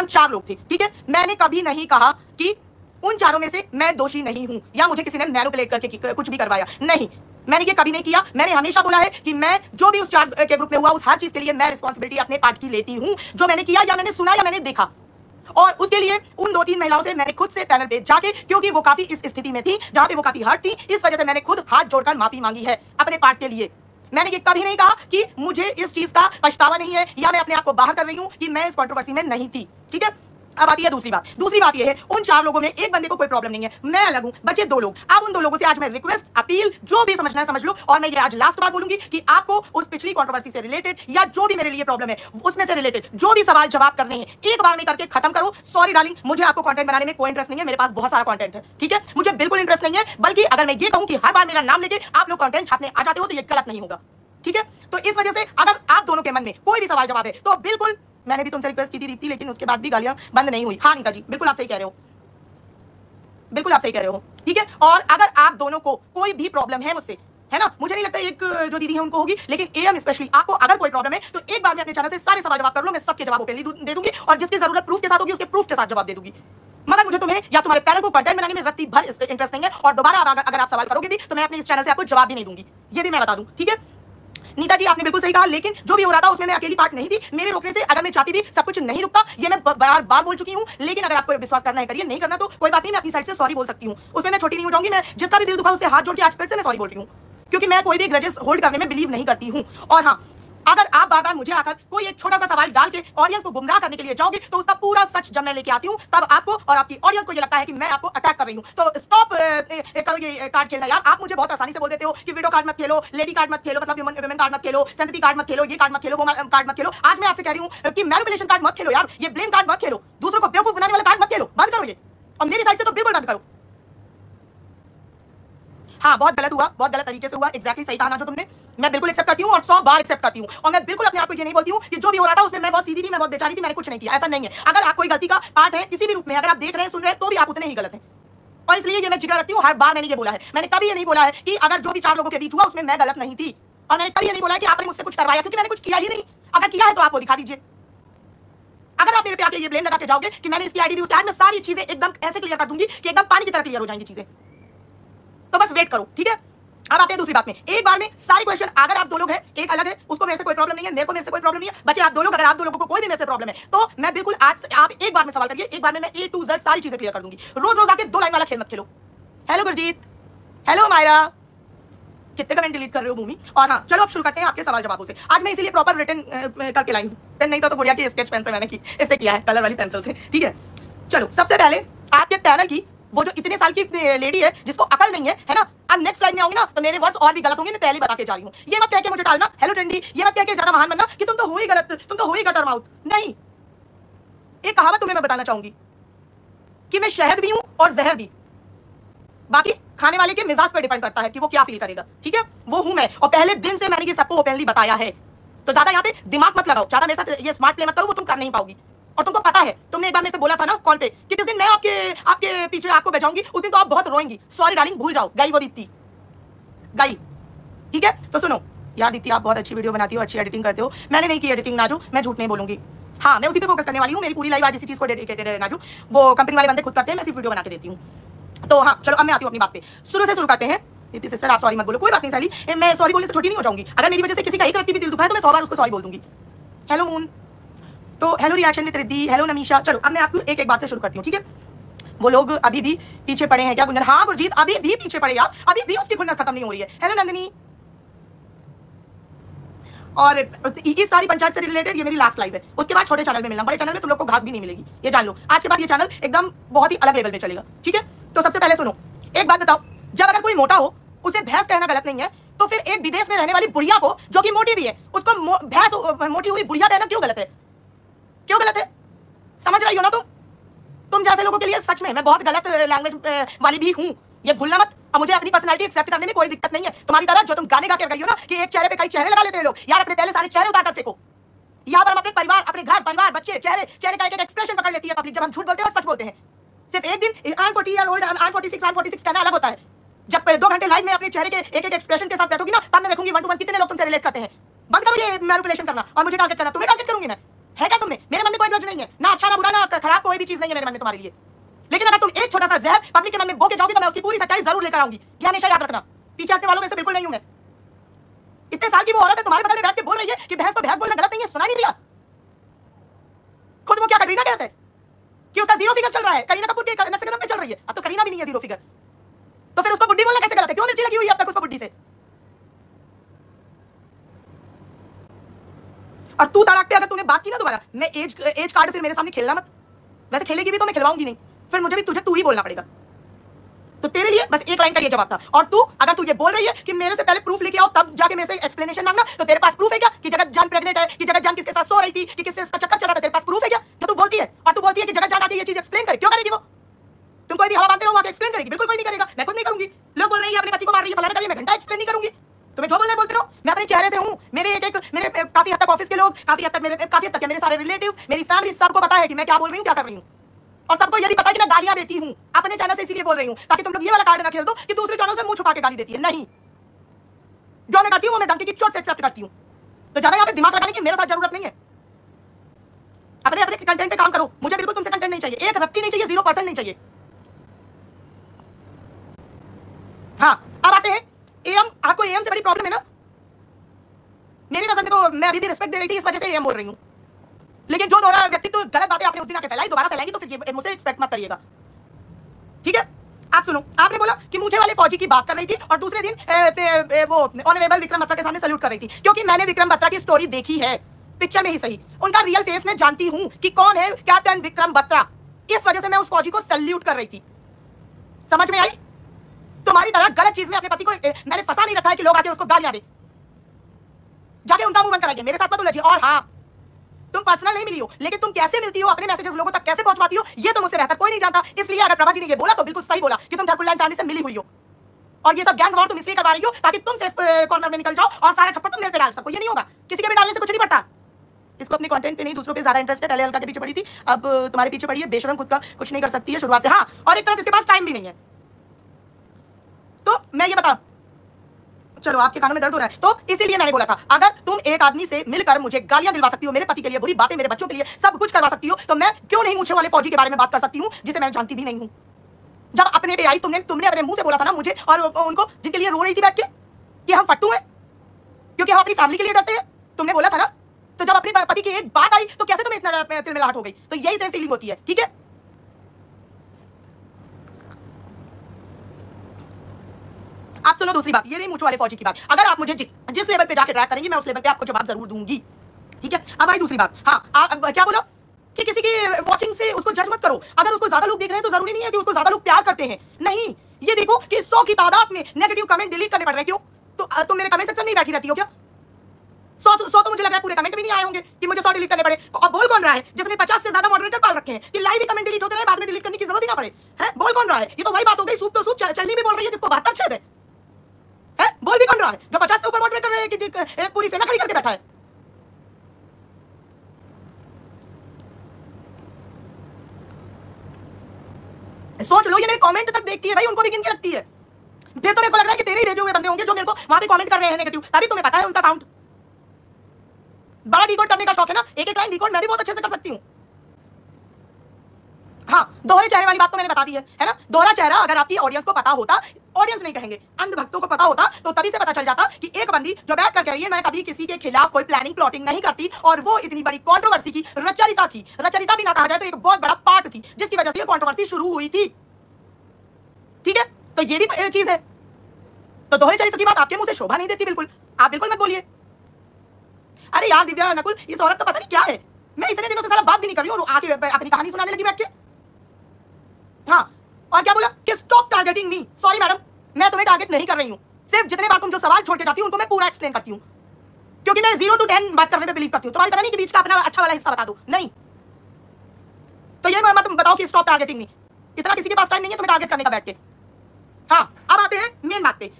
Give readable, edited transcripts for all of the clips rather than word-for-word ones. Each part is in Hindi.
चार लोग थे, ठीक है। मैंने कभी नहीं कहा कि उन चारों में से मैं दोषी नहीं हूं या मुझे किसी ने मैनिपुलेट करके कुछ भी करवाया, नहीं, मैंने ये कभी नहीं किया। मैंने हमेशा बोला है कि मैं जो भी उस चार के ग्रुप में हुआ उस हर चीज के लिए मैं रिस्पॉन्सिबिलिटी अपने पार्ट की लेती हूं, जो मैंने किया या मैंने सुना या मैंने देखा। और उसके लिए उन 2-3 महिलाओं से मैंने खुद से पैनल पे जाके, क्योंकि वो काफी इस स्थिति में थी जहां पे वो काफी हर्ट थी, इस वजह से मैंने खुद हाथ जोड़कर माफी मांगी है अपने पार्ट के लिए। मैंने ये कभी नहीं कहा कि मुझे इस चीज का पछतावा नहीं है या मैं अपने आप को बाहर कर रही हूं कि मैं इस कंट्रोवर्सी में नहीं थी, ठीक है। अब आती है दूसरी बात। दूसरी बात यह है, उन चार लोगों में एक बंदे को कोई प्रॉब्लम नहीं है, मैं अलग हूं, बचे 2 लोग। अब उन 2 लोगों से आज मैं रिक्वेस्ट, अपील, जो भी समझना है समझ लो, और मैं ये आज लास्ट बार बोलूंगी कि आपको उस पिछली कंट्रोवर्सी से रिलेटेड या जो भी मेरे लिए प्रॉब्लम है उसमें से रिलेटेड जो भी सवाल जवाब करने हैं, एक बार में करके खत्म करो। सॉरी डार्लिंग, मुझे आपको कंटेंट बनाने में कोई इंटरेस्ट नहीं है, मेरे पास बहुत सारा कंटेंट है, ठीक है। मुझे बिल्कुल इंटरेस्ट नहीं है, बल्कि अगर मैं ये कहूं कि हर बार मेरा नाम लेके आप लोग कंटेंट छापने आ जाते हो तो ये गलत नहीं होगा, ठीक है। तो इस वजह से अगर आप दोनों के मन में कोई भी सवाल जवाब है तो बिल्कुल, मैंने भी तुमसे रिक्वेस्ट की थी दीप्ति, लेकिन उसके बाद भी गालियां बंद नहीं हुई। हाँ नीता जी, बिल्कुल आप सही कह रहे हो, बिल्कुल आप सही कह रहे हो, ठीक है। और अगर आप दोनों को कोई भी प्रॉब्लम है मुझसे, है ना, मुझे नहीं लगता एक जो दीदी है उनको होगी, लेकिन एएम स्पेशली आपको अगर कोई प्रॉब्लम है तो एक बार में अपने चैनल से सारे सवाल जवाब कर लो, मैं सबके जवाब ओपनली दे दूंगी, और जिसकी जरूरत प्रूफ के साथ होगी उसके प्रूफ के साथ जवाब दे दूंगी। मगर मुझे तुम्हें या तुम्हारे पैनल को कंटेंट बनाने में रत्ती भर इंटरेस्ट नहीं है, और दोबारा अगर आप सवाल करोगे भी तो मैं अपने इस चैनल से आपको जवाब भी नहीं दूंगी, ये भी मैं बता दूं, ठीक है। नीता जी आपने बिल्कुल सही कहा, लेकिन जो भी हो रहा था उसमें मैं अकेली पार्ट नहीं थी। मेरे रोकने से अगर मैं चाहती भी सब कुछ नहीं रुकता, ये मैं बार बार बोल चुकी हूं। लेकिन अगर आपको विश्वास करना है करिए, नहीं करना तो कोई बात नहीं, मैं अपनी साइड से सॉरी बोल सकती हूं, उसमें मैं छोटी नहीं हो जाऊंगी। मैं जिसका भी दिल दुखा उससे हाथ जोड़ के आज फिर से मैं सॉरी बोल रही हूं, क्योंकि मैं कोई भी ग्रजेस होल्ड करने में बिलीव नहीं करती हूं। और हाँ, अगर आप बार बार मुझे आकर कोई एक छोटा सा सवाल डाल के ऑडियंस को गुमराह करने के लिए जाओगे तो उसका पूरा सच जब मैं लेके आती हूं तब आपको और आपकी ऑडियंस को ये लगता है कि मैं आपको अटैक कर रही हूं। तो स्टॉप करो ये कार्ड खेलना यार। आप मुझे बहुत आसानी से बोल देते हो कि विडो कार्ड मत खेलो, लेडी कार्ड मत खेलो, मतलब वुमेन कार्ड मत खेलो, सिंपैथी कार्ड मत खेलो, ये कार्ड मत खेलो, वो कार्ड मत खेलो। आज मैं आपसे कह रही हूं कि मैनिपुलेशन कार्ड मत खेलो यार, ये ब्लेम कार्ड मत खेलो, दूसरों को बेवकूफ बनाने वाला कार्ड मत खेलो, बंद करो ये। और मेरी साइड से तो बिल्कुल बंद करो। हाँ, बहुत गलत हुआ, बहुत गलत तरीके से हुआ, एग्जैक्टली सही कहा ना जो तुमने, मैं बिल्कुल एक्सेप्ट करती हूँ और 100 बार एक्सेप्ट करती हूँ। और मैं बिल्कुल अपने आप को ये नहीं बोलती हूँ कि जो भी हो रहा था उसमें मैं बहुत सीधी थी, मैं बहुत बेचारी थी, मैंने कुछ नहीं किया, ऐसा नहीं है। अगर आप कोई गलती का पार्ट है किसी भी रूप में, अगर आप देख रहे हैं सुन रहे हैं तो भी आप उतने ही गलत हैं। और इसलिए ये मैं जिक्र रखती हूँ, हर बार मैंने ये बोला है, मैंने कभी ये नहीं बोला है कि अगर जो भी 4 लोगों के बीच हुआ उसमें मैं गलत नहीं थी, और मैंने कभी ये नहीं बोला है कि आपने मुझसे कुछ करवाया, क्योंकि मैंने कुछ किया ही नहीं। अगर किया है तो आपको दिखा दीजिए। अगर आप मेरे पे आके ये ब्लेम लगा के जाओगे कि मैंने इसकी आईडी दी, उसकी आज मैं सारी चीजें एकदम ऐसे क्लियर कर दूंगी कि एकदम पानी की तरह क्लियर हो जाएंगी चीजें। तो बस वेट करो, ठीक है। अब आते हैं दूसरी बात में, एक बार में सारे क्वेश्चन, अगर आप 2 लोग हैं, एक अलग है, उसको मेरे से कोई प्रॉब्लम नहीं है, मेरे को मेरे से कोई प्रॉब्लम नहीं है, बच्चे आप 2 लोग, अगर आप 2 लोगों को कोई भी मेरे से प्रॉब्लम है तो मैं बिल्कुल आज आप एक बार में सवाल करिए, एक बार में मैं A to Z सारी चीजें क्लियर कर दूंगी। रोज रोज आके 2 लाइन वाला खेल मत खेलो। हेलो गुरजीत, हेलो मायरा, कितने कमेंट डिलीट कर रहे हो भूमि। और हाँ, चलो अब शुरू करते हैं आपके सवाल जवाबों से। आज मैं इसीलिए प्रॉपर रिटर्न करके लाई हूं, पेन नहीं था तो बढ़िया की स्केच पेन से मैंने की, इससे किया है, कलर वाली पेंसिल से, ठीक है। चलो सबसे पहले आपके पैनल की वो जो इतने साल की लेडी है जिसको अकल नहीं है ना, अब नेक्स्ट स्लाइड में आऊंगी ना तो मेरे वर्ड्स और भी गलत होंगे, मैं पहले बता के जा रही हूँ। ये मत कह के मुझे टालना, हेलो ट्रेंडी, ये मत कह के ज्यादा महान बनना कि तुम तो हो ही गलत, तुम तो हो ही गटर माउथ। नहीं, एक कहावत तुम्हें मैं बताना चाहूंगी कि मैं शहद भी हूं और जहर भी, बाकी खाने वाले के मिजाज पर डिपेंड करता है कि वो क्या फील करेगा, ठीक है। वो हूं मैं, और पहले दिन से मैंने ये सबको ओपनली बताया है। तो ज्यादा यहाँ पे दिमाग मत लगाओ, ज्यादा मेरे साथ ये स्मार्ट प्ले मत करो, वो तुम कर नहीं पाओगी। और तुमको पता है, तुमने एक बार मेरे से बोला था ना कॉल पे कि जिस दिन मैं आपके पीछे आपको बचाऊंगी उस दिन तो आप बहुत रोएंगी। सॉरी डार्लिंग, भूल जाओ, गई वो दीप्ति, गई, ठीक है। तो सुनो यार दीप्ति, आप बहुत अच्छी वीडियो बनाती हो, अच्छी एडिटिंग करते हो, मैंने नहीं की एडिटिंग नाजू, मैं झूठ नहीं बोलूंगी। हाँ, मैं उसी पे फोकस करने वाली हूँ, मेरी पूरी लाइफ आज इसी चीज को डेडिकेटेड है नाजू, वो कंपनी वाले बंदे खुद करते हैं, मैं सिर्फ वीडियो बना के देती हूँ। तो हाँ चलो, अब मैं आती हूँ अपनी बात पे, शुरू से शुरू करते हैं। दीप्ति सिस्टर आप सॉरी मत बोलो, कोई बात नहीं साली, मैं सॉरी बोलने से छोटी नहीं हो जाऊंगी। अगर मेरी वजह से किसी का एक रत्ती भी दिल दुखा है तो मैं 100 बार उसको सॉरी बोल दूंगी। हेलो मून, तो हेलो रिएक्शन ने रिद्धि, हेलो नमीशा। चलो अब मैं आपको एक एक बात से शुरू करती हूँ, ठीक है। वो लोग अभी भी पीछे पड़े हैं क्या गुंजन? हाँ गुरजीत, अभी भी पीछे पड़े यार, अभी भी उसकी खुन्नस खत्म नहीं हो रही है। हेलो नंदिनी। और इस सारी पंचायत से रिलेटेड ये मेरी लास्ट लाइव है, उसके बाद छोटे चैनल में मिलना, बड़े चैनल में तुम लोग को घास भी नहीं मिलेगी, ये जान लो। आज के बाद ये चैनल एकदम बहुत ही अलग लेवल पे चलेगा, ठीक है। तो सबसे पहले सुनो, एक बात बताओ, जब अगर कोई मोटा हो उसे भैंस कहना गलत नहीं है, तो फिर एक विदेश में रहने वाली बुढ़िया को जो कि मोटी भी है उसको भैंस मोटी हुई बुढ़िया कहना क्यों गलत है? क्यों गलत है? समझ रही हो ना तुम जैसे लोगों के लिए सच में मैं बहुत गलत लैंग्वेज वाली भी हूँ, ये भूलना मत। और मुझे अपनी पर्सनालिटी एक्सेप्ट करने में कोई दिक्कत नहीं है, तुम्हारी तरह जो तुम गाने गा के गई हो ना कि एक चेहरे पे कई चेहरे लगा लेते हैं लोग, यार अपने पहले सारे चेहरे उतार कर फेंको। यहाँ पर हम अपने परिवार, अपने घर परिवार, बच्चे, चेहरे का एक एक्सप्रेशन पकड़ लेती है पब्लिक जब हम झूठ बोलते हैं और सच बोलते हैं। सिर्फ एक दिन I am 40 year old, I am 46 कहना अलग होता है। जब 2 घंटे लाइव में अपने चेहरे के एक एक एक्सप्रेशन के साथ बैठोगी ना, तब मैं देखूंगी 1 to 1 कितने लोग तुमसे रिलेट करते हैं। बंद करो ये मैनिपुलेशन करना और मुझे टारगेट करना, तुम्हें टारगेट करूंगी मैं, है क्या तुम्हें? मेरे मन में कोई ग्रज नहीं है, ना अच्छा ना बुरा ना कोई भी चीज नहीं है मेरे मन में तुम्हारे लिए। लेकिन अगर तुम एक छोटा सा जहर पब्लिक के मन में बो के जाओगी तो मैं उसकी पूरी सच्चाई जरूर लेकर आऊंगी, ये हमेशा याद रखना। पीछे हटने वालों में से बिल्कुल नहीं हूं मैं। इतने साल की वो औरत है तुम्हारे बगल में बैठ के बोल रही है कि भैंस तो भैंस बोलना गलत नहीं है, सुना नहीं दिया? खुद वो क्या करीना कैसे कि उसका जीरो फिगर चल रहा है, करीना कपूर के नक्शे कदम पे चल रही है, अब तो करीना भी नहीं है जीरो फिगर, तो फिर उसको बुड्ढी बोलना कैसे गलत है? क्यों मिर्ची लगी हुई है अब तक उसको बुड्ढी से? और तू तड़ाक पे अगर तूने बात की ना दोबारा, मैं एज कार्ड फिर मेरे सामने खेलना मत। वैसे खेलेगी भी तो मैं खिलवाऊंगी नहीं, फिर मुझे भी तुझे तू ही बोलना पड़ेगा। तो तेरे लिए बस एक लाइन का ये जवाब था। और तू अगर तू ये बोल रही है कि मेरे से पहले प्रूफ लेके आओ तब जाके मेरे से एक्सप्लेनेशन मांगना, तो तेरे पास प्रूफ है क्या कि जगत जान प्रेग्नेंट है, कि जगत जान किसके साथ सो रही थी, कि किससे इसका चक्कर चल रहा था? तेरे पास प्रूफ है क्या जो तू बोलती है? और तू बोलती है कि जगत जान आके ये चीज एक्सप्लेन करे, क्यों करेगी वो? तुम कोई भी हवा बांधते रहो आके एक्सप्लेन करेगी? बिल्कुल कोई नहीं करेगा, मैं खुद नहीं करूंगी। लोग बोल रही है अपने पति को मार रही है, फलाना कर रही है, मैं घंटा एक्सप्लेन नहीं करूंगी। तुम्हें जो बोलना है बोलते रहो, मैं अपने चेहरे से हूं। मेरे काफी हद तक ऑफिस के लोग, काफी हद तक मेरे सारे रिलेटिव, मेरी फैमिली, सबको पता है कि मैं क्या बोल रही हूँ, क्या कर रही हूँ। और सबको ये भी पता है कि मैं गालियां देती हूँ अपने चैनल से, इसीलिए बोल रही हूँ ताकि तुम लोग ये वाला कार्ड ना खेल दो कि दूसरे चैनल से मुंह छुपा के गाली देती है। नहीं, जो मैं करती हूँ वो मैं डंके की चोट से एक्सेप्ट करती हूँ। तो ज्यादा यहाँ पे दिमाग लगाने की मेरे साथ जरूरत नहीं है। अपने अपने कंटेंट पे काम करो, मुझे बिल्कुल तुमसे कंटेंट नहीं चाहिए, एक रत्ती नहीं चाहिए, 0% नहीं चाहिए। हाँ, अब आते हैं एएम। आपको एएम से बड़ी प्रॉब्लम है ना? मेरी नजर में तो मैं अभी भी रिस्पेक्ट दे रही थी, इस वजह से एएम बोल रही हूँ। लेकिन जो दोहरा व्यक्ति तो गलत बातें आपने उस दिन आके फैलाई, दोबारा फैलाएंगी तो फिर मुझसे एक्सपेक्ट मत करिएगा, ठीक है? आप सुनो, आपने बोला कि मुझे वाले फौजी की बात कर रही थी और दूसरे दिन वो ऑनरेबल विक्रम बत्रा के सामने सैल्यूट कर रही थी, क्योंकि मैंने विक्रम बत्रा की स्टोरी देखी है, पिक्चर में ही सही। उनका रियल फेस मैं जानती हूं कि कौन है कैप्टन विक्रम बत्रा। इस वजह से मैं उस फौजी को सैल्यूट कर रही थी। समझ में आई? तुम्हारी तरह गलत चीज में अपने पति को मैंने फंसा नहीं रखा है कि लोग आके उसको गालियां दे। जाके उनका मुंह बंद कराइए, मेरे साथ मत उलझिए। और हाँ, तुम पर्सनल नहीं मिली हो, लेकिन तुम कैसे मिलती हो, अपने मैसेजेस लोगों तक कैसे पहुंचवाती हो, ये तो मुझसे बेहतर कोई नहीं जानता। इसलिए अगर प्रभा जी ने ये बोला तो बिल्कुल सही बोला कि तुम ठाकुरलाइन फैमिली से मिली हुई हो, और ये सब गैंग वॉर तुम इसलिए करवा रही हो ताकि तुम सेफ कॉर्नर में निकल जाओ और सारा थप्पड़ तुम मेरे पे डाल सको। ये नहीं होगा, किसी के भी डालने से कुछ नहीं पड़ता। इसको अपने कंटेंट पे नहीं, दूसरों पे ज्यादा इंटरेस्ट है। पहले अलका के पीछे पड़ी थी, अब तुम्हारे पीछे पड़ी है। बेशरम, खुद का कुछ नहीं कर सकती है शुरुआत से। हाँ, और एक तरफ इसके पास टाइम भी नहीं है। तो मैं ये बता, चलो आपके कानों में दर्द हो रहा है, तो इसीलिए मैंने बोला था अगर तुम एक आदमी से मिलकर मुझे गालियां दिलवा सकती हो, मेरे पति के लिए बुरी बातें, मेरे बच्चों के लिए सब कुछ करवा सकती हो, तो मैं क्यों नहीं मुझे वाले फौजी के बारे में बात कर सकती हूं जिसे मैं जानती भी नहीं हूं? जब अपने पे आई तुमने अपने मुंह से बोला था ना मुझे और उनको, जिनके लिए रो रही थी बैठ के कि हम फट्टू हैं क्योंकि हम अपनी फैमिली के लिए डरते हैं, तुमने बोला था ना। तो जब अपने पति की एक बात आई तो कैसे तुम्हें इतना तिलमिलाहट हो गई? तो यही सेम फीलिंग होती है, ठीक है? आप सुनो दूसरी बात, ये नहीं मुझ वाले फौजी की बात। अगर आप मुझे जिस लेवल पे जाके ट्रैक करेंगी मैं उस लेवल पे आपको जवाब जरूर दूंगी, ठीक है? अब आई दूसरी बात। हाँ, क्या बोला कि किसी की वॉचिंग से उसको जज मत करो। अगर उसको ज्यादा लोग देख रहे हैं तो जरूरी नहीं है कि उसको ज्यादा लोग प्यार करते हैं। नहीं, ये देखो कि 100 की तादाद में नेगेटिव कमेंट डिलीट करने पड़ रहे हैं। क्यों? तो तुम मेरे कमेंट सेक्शन में बैठी रहती हो क्या? 100 तो मुझे लग रहा है पूरे कमेंट भी नहीं आए होंगे कि मुझे 100 डिलीट करने पड़े। और बोल कौन रहा है जिसने 50 से ज्यादा मॉडरेटर पाल रखे हैं कि लाइव ही कमेंट डिलीट होते रहे, बाद में डिलीट करने की जरूरत ही ना पड़े? है, बोल कौन रहा है? ये तो वही बात हो गई, सूप तो सूप चलनी भी बोल रही है जिसको 72 छेद है। बोल भी कौन रहा है जो 50 से ऊपर मॉडरेटर है कि पूरी सेना खड़ी करके बैठा है? सोच लो, ये मेरे कमेंट तक देखती है भाई, उनको भी गिन के रखती है। फिर तो मेरे को लग रहा है कि तेरे ही भेजे हुए बंदे होंगे जो मेरे को वहां पे कमेंट कर रहे हैं नेगेटिव, तभी तुम्हें पता है उनका अकाउंट। बड़ा डिकोड करने का शौक है ना, एक एक लाइन डिकोड मैं भी बहुत अच्छे से कर सकती हूँ। हाँ, दोहरे चेहरे वाली बात तो मैंने बता दी है ना? दोहरा चेहरा अगर आपकी ऑडियंस को पता होता, ऑडियंस नहीं कहेंगे, अंध भक्तों को पता होता, तो तभी से पता चल जाता कि एक बंदी जो बैठ कर कह रही है मैं कभी किसी के खिलाफ कोई प्लानिंग प्लॉटिंग नहीं करती, और वो इतनी बड़ी कंट्रोवर्सी की रचयिता थी। रचयिता भी ना कहा जाए तो एक बहुत बड़ा पार्ट थी जिसकी वजह से ये कंट्रोवर्सी शुरू हुई थी, ठीक है? तो ये भी चीज है। तो दोहरे चरित्र की बात आपके मुंह से शोभा नहीं देती, बिल्कुल आप बिल्कुल मत बोलिए। अरे यार दिव्या, नकुल, इस औरत का पता नहीं क्या है, मैं इतने दिनों से साला बात भी नहीं कर रही हूँ और आके अपनी कहानी सुनाने लगी बैठ के। हाँ, और क्या बोला कि स्टॉप टारगेटिंग मी। सॉरी मैडम, मैं तुम्हें टारगेट नहीं कर रही हूँ। सिर्फ जितने बार तुम जो सवाल छोड़ के जाती हूँ उनको मैं पूरा एक्सप्लेन करती हूँ, क्योंकि मैं 0 to 10 बात करने में बिलीव करती हूँ। तुम्हारी तरह नहीं कि बीच का अपना अच्छा वाला हिस्सा बता दो, नहीं। तो ये मत तुम बताओ कि स्टॉप टारगेटिंग मी। इतना किसी के पास टाइम नहीं है तुम्हें टारगेट करने का बैठ के। हाँ, अब आते हैं मेन बात पे।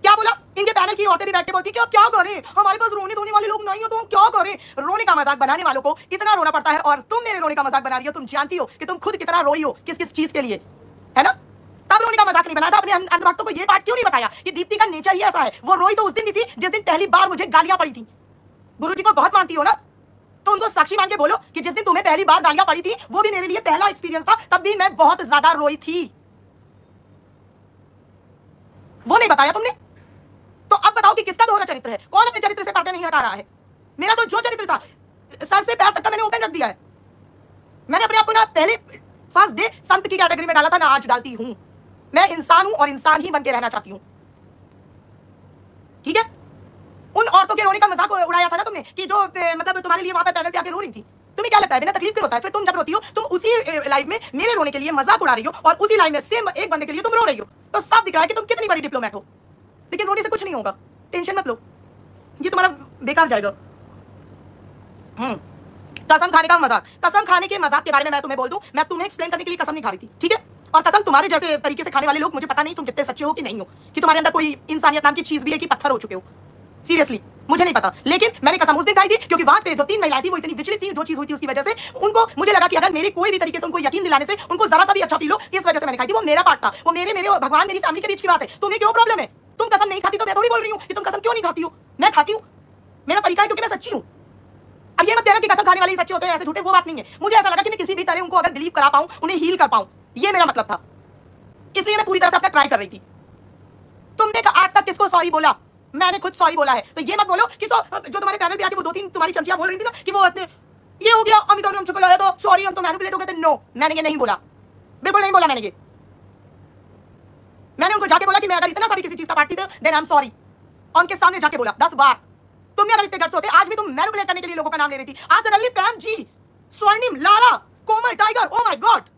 क्या बोला? इनके पैनल की औरतें भी बैठ के बोलती कि अब क्या करें, हमारे पास रोने धोने वाले लोग नहीं हो तो हम क्या करें? रोने का मजाक बनाने वालों को इतना रोना पड़ता है, और तुम मेरे रोने का मजाक बना रही हो। तुम जानती हो कि तुम खुद कितना रोई हो, किस किस चीज के लिए, है ना? तब रोने का मजाक नहीं बनाया था। अपने अंधभक्तों को ये बात क्यों नहीं बताया कि दीप्ति का नेचर ही ऐसा है? वो रोई तो उस दिन भी थी जिस दिन पहली बार मुझे गालियां पड़ी थी। गुरुजी को बहुत मानती हो ना, तो उनको साक्षी मान के बोलो कि जिस दिन तुम्हें पहली बार गालियां पड़ी थी वो भी मेरे लिए पहला एक्सपीरियंस था, तब भी मैं बहुत ज्यादा रोई थी। वो नहीं बताया तुमने, तो अब बताओ कि किसका दोहरा चरित्र है, कौन अपने चरित्र से पर्दे नहीं हटा रहा है। मेरा तो जो चरित्र था सर से पैर तक का मैंने ओपन रख दिया है। मैंने अपने आप को ना पहले फर्स्ट डे संत की कैटेगरी में डाला था, ना आज डालती हूं। मैं इंसान हूं और इंसान ही बन के रहना चाहती हूं, ठीक है। उन औरतों के रोने का मजाक उड़ाया था ना तुमने कि जो मतलब तुम्हारे लिए वहां पर पैनल पे आके रो रही थी। तुम्हें क्या लगता है बिना तकलीफ के रोता है? फिर तुम जब रोती हो तुम उसी लाइव में मेरे रोने के लिए मजाक उड़ा रही हो और उसी लाइव में सेम एक बंदे के लिए तुम रो रही हो। तो साफ दिख रहा है कि तुम कितनी बड़ी डिप्लोमेट हो। लेकिन रोने से कुछ नहीं होगा, टेंशन मत लो, ये तुम्हारा बेकार जाएगा। कसम खाने का मजाक, कसम खाने के मजाक के बारे में मैं तुम्हें बोल दूं, मैं तुम्हें एक्सप्लेन करने के लिए कसम नहीं खा रही थी, ठीक है। और कसम तुम्हारे जैसे तरीके से खाने वाले लोग, मुझे पता नहीं तुम कितने सच्चे हो कि नहीं हो, कि तुम्हारे अंदर कोई इंसानियत नाम की चीज भी है कि पत्थर हो चुके हो। सीरियसली मुझे नहीं पता, लेकिन मैंने कसम उस दिन खाई थी क्योंकि वहां पे जो 3 महिलाएं थी वो इतनी विचलित थी, जो चीज हुई थी उसकी वजह से उनको, मुझे लगा कि अगर मेरे कोई भी तरीके से उनको यकीन दिलाने से उनको जरा सा भी अच्छा फील हो, इस वजह से मैंने खाई थी। वो मेरा पार्ट था, वो मेरे भगवान मेरी फैमिली के बीच की बात है। तुम्हें क्यों प्रॉब्लम है? तुम कसम नहीं खाती तो मैं थोड़ी बोल रही हूँ कि तुम कसम क्यों नहीं खाती हो। मैं खाती हूँ, मेरा तरीका है, क्योंकि मैं सच्ची हूँ। अब ये मत कहना कि कसम खाने वाले ही सच्चे होते हैं, ऐसे झूठे, वो बात नहीं है। मुझे ऐसा लगा कि मैं किसी भी तरह उनको अगर बिलीव करा पाऊं, उन्हें हील कर पाऊं, ये मेरा मतलब था, इसलिए मैं पूरी तरह से अपना ट्राई कर रही थी। तुमने आज तक किसको सॉरी बोला? मैंने खुद सॉरी बोला है। तो ये मत बोलो कि जो तुम्हारे पैनल पे आके वो 2-3 तुम्हारी चमचियां बोल रही थी ना कि वो ये हो गया, अमिताभ ने हमसे लाया तो सॉरी हम तो मैनिपुलेट हो गए थे। नो, मैंने ये नहीं बोला, बिल्कुल नहीं बोला मैंने ये। मैंने उनको जाके बोला कि मैं अगर इतना सा भी किसी चीज का पार्टी थे देन आई एम सॉरी। उनके सामने जाके बोला 10 बार। तुमने अगर इतने गट्स होते, आज भी तुम मैनिपुलेट करने के लिए लोगों का नाम ले रही थी। आज सडनली पैम जी, स्वर्णिम, Lara, Komal, tiger, oh my God.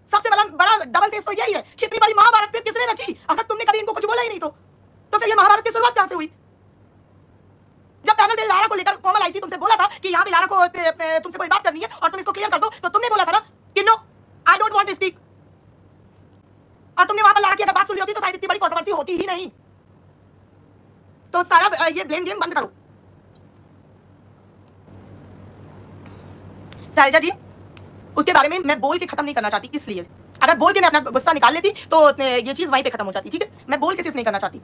सबसे बड़ा डबल फेस तो यही है कि इतनी बड़ी महाभारत फिर किसने रची अगर तुमने कभी इनको कुछ बोला ही नहीं तो फिर ये महाभारत की शुरुआत कहां से हुई? जब पैनल पे लारा को लेकर कोमल आई थी, तुमसे बोला था कि यहाँ पे लारा को तुमसे कोई बात करनी है और तुम इसको क्लियर कर दो, तो तुमने बोला था ना कि no I don't want to speak, और तुमने वहां पर लारा की अगर बात सुन ली होती तो शायद इतनी बड़ी कंट्रोवर्सी होती ही नहीं। तो सारा ये ब्लेम गेम बंद करो। शैलजा जी, उसके बारे में मैं बोल के खत्म नहीं करना चाहती, इसलिए अगर बोल के मैं अपना गुस्सा निकाल लेती तो ये चीज वहीं पे खत्म हो जाती, ठीक है। मैं बोल के सिर्फ नहीं करना चाहती।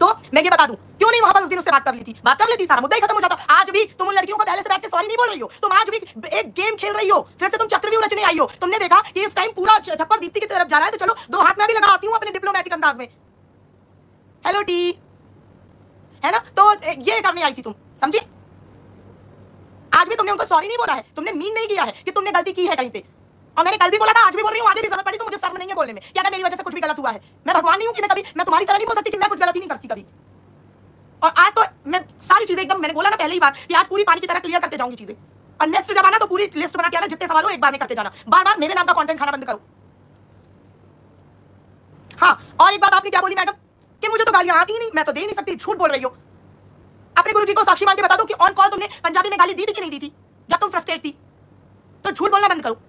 तो मैं ये बता दूं, क्यों नहीं वहां पर उस दिन उससे बात कर लेती, सारा मुद्दा ही खत्म हो जाता। आज भी तुम उन लड़कियों को पहले से बैठ के सॉरी नहीं बोल रही हो, तुम आज भी एक गेम खेल रही हो, फिर से तुम चक्रव्यूह रचने आई हो। तुमने देखा कि इस टाइम पूरा छप्पर दीप्ति की तरफ जा रहा है, तो चलो 2 हाथ में भी लगा आती हूँ अपने डिप्लोमेटिक अंदाज में। हेलो टी, है ना, तो ये करने आई थी तुम, समझी। आज भी तुमने उनको सॉरी नहीं बोला है, तुमने मीन नहीं किया है कि तुमने गलती की है कहीं पे। और मैंने कल भी बोला था, आज भी बोल रही हूँ, आगे भी जरूरत पड़ी तो मुझे शर्म नहीं है बोलने में कि अगर मेरी वजह से कुछ भी गलत हुआ है। मैं भगवान नहीं हूँ कि मैं तुम्हारी तरह नहीं बोल सकती कि मैं कुछ गलती नहीं करती कभी। और आज तो मैं सारी चीजें एकदम, मैंने बोला ना पहले ही बार कि आज पूरी पानी की तरह क्लियर करते जाऊंगी चीजें। और नेक्स्ट जब आना तो पूरी लिस्ट बना के आना, जितने सवाल हो एक बार में करते जाना, बार बार मेरे नाम का कंटेंट खाना बंद करो। हाँ, और एक बात आपने क्या बोली मैडम कि मुझे तो गालियां आती ही नहीं, मैं तो दे ही नहीं सकती, झूठ बोल रही हो। अपने गुरुजी को साक्षी मान के बता दो कि ऑन कॉल तुमने पंजाबी में गाली दी थी कि नहीं दी थी जब तुम फ्रस्ट्रेट थी। तो झूठ बोलना बंद करो।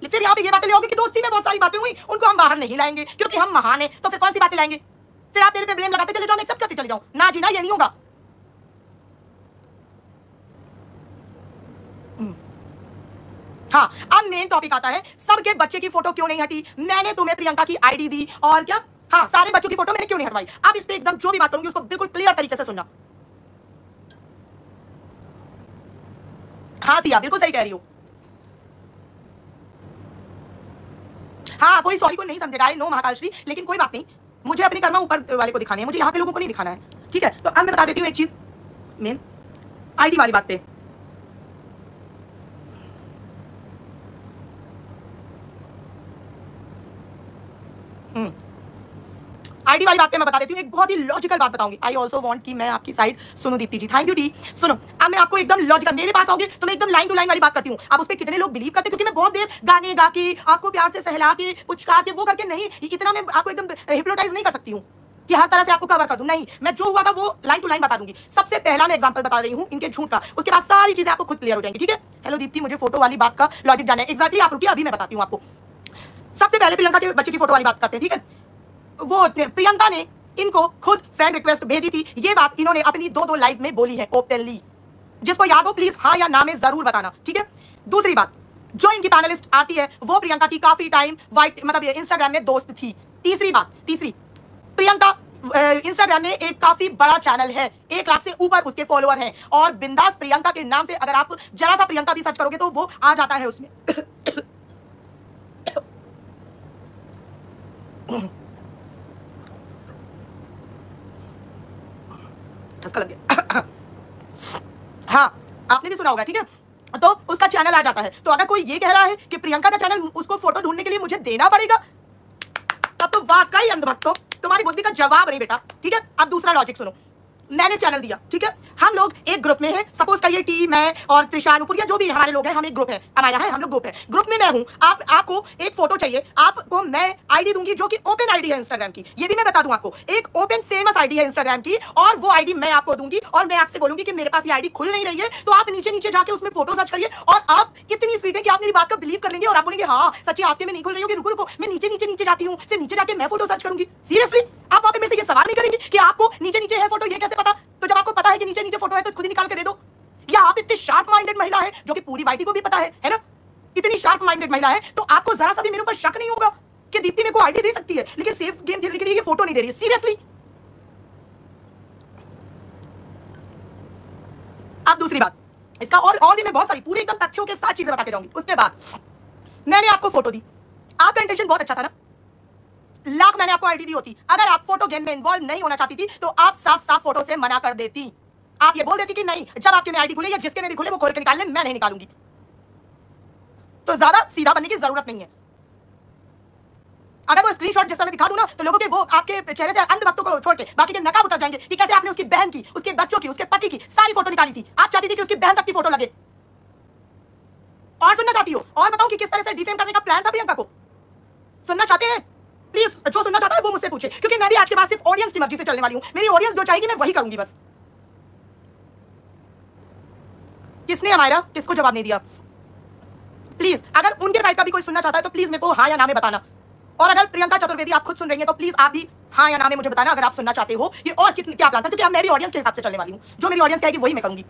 फिर यहाँ पे ये बातें ले आओगे कि दोस्ती में बहुत सारी बातें हुई, उनको हम बाहर नहीं लाएंगे क्योंकि हम महान हैं, तो फिर कौन सी बातें लाएंगे? फिर आप मेरे पे ब्लेम लगाते चले जाओ, मैं एक्सेप्ट करते चले जाओ। ना जी ना, ये नहीं होगा। हाँ, अब मेन टॉपिक आता है, सबके बच्चे की फोटो क्यों नहीं हटी? मैंने तुम्हें प्रियंका की आईडी दी और क्या, हाँ, सारे बच्चों की फोटो मैंने क्यों नहीं हटवाई? अब इस पे एकदम जो भी बात करूंगी उसको बिल्कुल क्लियर तरीके से सुनना। हाँ सिया, बिल्कुल सही कह रही हो। हाँ, कोई सॉरी को नहीं समझेगा, आई नो महाकाल श्री, लेकिन कोई बात नहीं, मुझे अपनी कर्मा ऊपर वाले को दिखाने हैं, मुझे यहाँ के लोगों को नहीं दिखाना है, ठीक है। तो अब मैं बता देती हूँ एक चीज, मेन आईडी वाली बात पे। आईडी वाली बात पे मैं बता देती हूँ, एक बहुत ही लॉजिकल बात बताऊंगी। आई ऑल्सो वांट कि मैं आपकी साइड सुनो दीप्ति जी, थैंक यू डी। सुनो, अब मैं आपको एकदम लॉजिकल, मेरे पास आओगे तो मैं एकदम लाइन टू लाइन वाली बात करती हूँ। अब उस पर कितने लोग बिलीव करते, क्योंकि मैं बहुत देर गाने गा के, आपको प्यार से सहला के, पुचका के, वो करके नहीं, इतना मैं आपको एकदम हिप्नोटाइज नहीं कर सकती हूँ कि हर तरह से आपको कवर कर दूं। नहीं, मैं जो हुआ था वो लाइन टू लाइन बता दूंगी। सबसे पहला मैं एग्जांपल बता रही हूँ इनके झूठ का, उसके बाद सारी चीजें आपको खुद क्लियर हो जाएंगी, ठीक है। हेलो दीप्ति, मुझे फोटो वाली बात का लॉजिक जानना है। एग्जैक्टली, आप रुकिए, अभी मैं बताती हूँ आपको। सबसे पहले प्रियंका के बच्चे की फोटो वाली बात करते हैं, ठीक है। वो प्रियंका ने इनको खुद फ्रेंड रिक्वेस्ट भेजी थी, ये बात इन्होंने अपनी 2 लाइव में बोली है ओपनली। जिसको याद हो प्लीज हाँ या ना में जरूर बताना, ठीक है। दूसरी बात, जो इनकी पैनलिस्ट आती है वो प्रियंका की काफी टाइम वाइट मतलब इंस्टाग्राम में दोस्त थी। तीसरी बात, प्रियंका इंस्टाग्राम में एक काफी बड़ा चैनल है, 1 लाख से ऊपर उसके फॉलोअर हैं, और बिंदास प्रियंका के नाम से अगर आप जरा सा प्रियंका भी सर्च करोगे तो वो आ जाता है उसमें। ठसका लग गया। हाँ, आपने भी सुना होगा, ठीक है। तो उसका चैनल आ जाता है। तो अगर कोई ये कह रहा है कि प्रियंका का चैनल उसको फोटो ढूंढने के लिए मुझे देना पड़ेगा, तब तो वाकई अंधभक्तो तुम्हारी बुद्धि का जवाब नहीं बेटा, ठीक है। अब दूसरा लॉजिक सुनो, मैंने चैनल दिया, ठीक है, हम लोग एक ग्रुप में हैं, सपोज करिए टी, मैं और त्रिशा, अनुपुर या जो भी हमारे लोग हैं, हम एक ग्रुप है, हमारा है, हम लोग ग्रुप है, ग्रुप में मैं हूं, आपको एक फोटो चाहिए, आपको मैं आईडी दूंगी जो कि ओपन आईडी है इंस्टाग्राम की, ये भी मैं बता दूं आपको, एक ओपन फेमस आईडी है इंस्टाग्राम की, और वो आईडी मैं आपको दूंगी, और मैं आपसे बोलूंगी कि मेरे पास ये आईडी खुल नहीं रही है, तो आप नीचे नीचे जाके उसमें फोटो सर्च करिए, और आप इतनी स्वीट है कि आप मेरी बात का बिलीव कर लेंगे और आप बोलेंगे हाँ सच्ची आपके में नहीं खुल रही होगी, रुको रुको मैं नीचे नीचे नीचे जाती हूँ, फिर नीचे जाके मैं फोटो सर्च करूंगी। सीरियसली आप वहां पे मेरे से ये सवाल नहीं करेंगे कि आपको नीचे नीचे है फोटो, ये कैसे पता? तो जब आपको पता है कि नीचे नीचे फोटो है तो खुद ही निकाल के दे दो। या आप इतनी शार्प माइंडेड महिला है जो कि पूरी वाइटी को भी पता है ना, इतनी शार्प माइंडेड महिला है, तो आपको जरा सा भी मेरे ऊपर शक नहीं होगा कि दीप्ति मेरे को आईडी दे सकती है लेकिन सेफ गेम खेलने के लिए ये फोटो नहीं दे रही है। सीरियसली। अब दूसरी बात, इसका और भी मैं बहुत सारी पूरे एकदम तथ्यों के साथ चीजें बता के जाऊंगी। उसके बाद मैंने आपको फोटो दी, आपका इंटेंशन बहुत अच्छा था ना, लाख मैंने आपको आईडी दी होती, अगर आप फोटो गेम में इन्वॉल्व नहीं होना चाहती थी तो आप साफ साफ फोटो से मना कर देती। आप ये बोल देती कि नहीं, जब आपके में आईडी खुले या जिसके में भी खुले वो खोल के निकाल ले, मैं नहीं निकालूंगी। तो ज्यादा सीधा बनने की जरूरत नहीं है। अगर वो स्क्रीनशॉट जैसा मैं दिखा दूं ना तो लोगों के वो आपके चेहरे से अंधभक्तों को छोड़ के बाकी के नकाब उतर जाएंगे कि कैसे आपने उसकी बहन की, उसके बच्चों की, उसके पति की सारी फोटो निकाली थी। आप चाहती थी कि उसकी बहन तक की फोटो लगे। और सुनना चाहती हो और बताऊं कि किस तरह से डिफेम करने का प्लान था प्रियंका को? सुनना चाहते हैं? प्लीज जो सुनना चाहता है वो मुझसे पूछे, क्योंकि मैं भी आज के बाद सिर्फ ऑडियंस की मर्जी से चलने वाली हूं। मेरी ऑडियंस जो चाहेगी मैं वही करूंगी बस। किसने हमारा किसको जवाब नहीं दिया? प्लीज अगर उनके साइड का भी कोई सुनना चाहता है तो प्लीज मेरे को हाँ या ना में बताना। और अगर प्रियंका चतुर्वेदी आप खुद सुन रही हैं तो प्लीज आप भी हाँ या ना में मुझे बताना अगर आप सुनना चाहते हो ये और क्या प्लान था, क्योंकि अब मैं भी ऑडियंस के हिसाब से चलने वाली हूँ। जो मेरी ऑडियंस कहेगी वही मैं करूंगी।